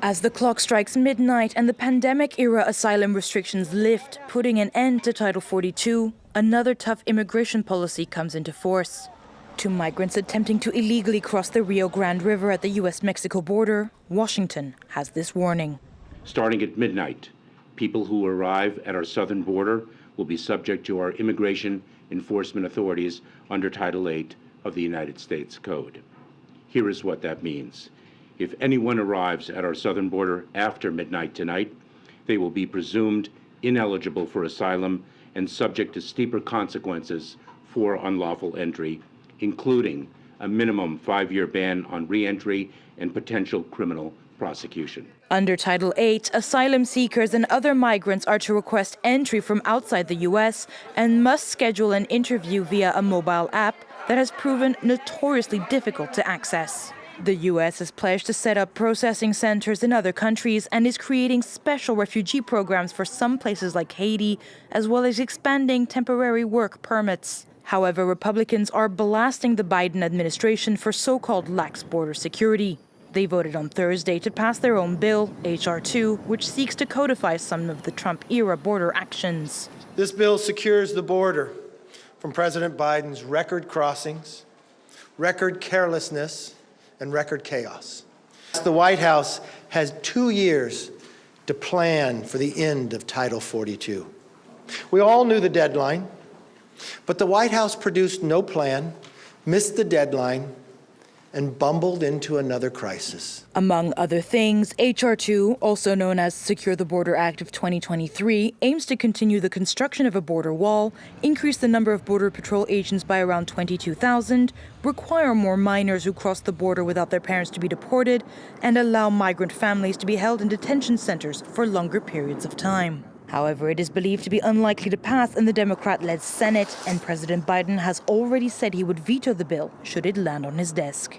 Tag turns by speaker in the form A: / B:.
A: As the clock strikes midnight and the pandemic-era asylum restrictions lift, putting an end to Title 42, another tough immigration policy comes into force. To migrants attempting to illegally cross the Rio Grande River at the U.S.-Mexico border, Washington has this warning.
B: Starting at midnight, people who arrive at our southern border will be subject to our immigration enforcement authorities under Title 8 of the United States Code. Here is what that means. If anyone arrives at our southern border after midnight tonight, they will be presumed ineligible for asylum and subject to steeper consequences for unlawful entry, including a minimum 5-year ban on re-entry and potential criminal prosecution.
A: Under Title 8, asylum seekers and other migrants are to request entry from outside the U.S. and must schedule an interview via a mobile app that has proven notoriously difficult to access. The U.S. has pledged to set up processing centers in other countries and is creating special refugee programs for some places like Haiti, as well as expanding temporary work permits. However, Republicans are blasting the Biden administration for so-called lax border security. They voted on Thursday to pass their own bill, H.R. 2, which seeks to codify some of the Trump-era border actions.
C: This bill secures the border from President Biden's record crossings, record carelessness, and record chaos. The White House has 2 years to plan for the end of Title 42. We all knew the deadline, but the White House produced no plan, missed the deadline, and bumbled into another crisis.
A: Among other things, H.R. 2, also known as Secure the Border Act of 2023, aims to continue the construction of a border wall, increase the number of Border Patrol agents by around 22,000, require more minors who cross the border without their parents to be deported, and allow migrant families to be held in detention centers for longer periods of time. However, it is believed to be unlikely to pass in the Democrat-led Senate, and President Biden has already said he would veto the bill should it land on his desk.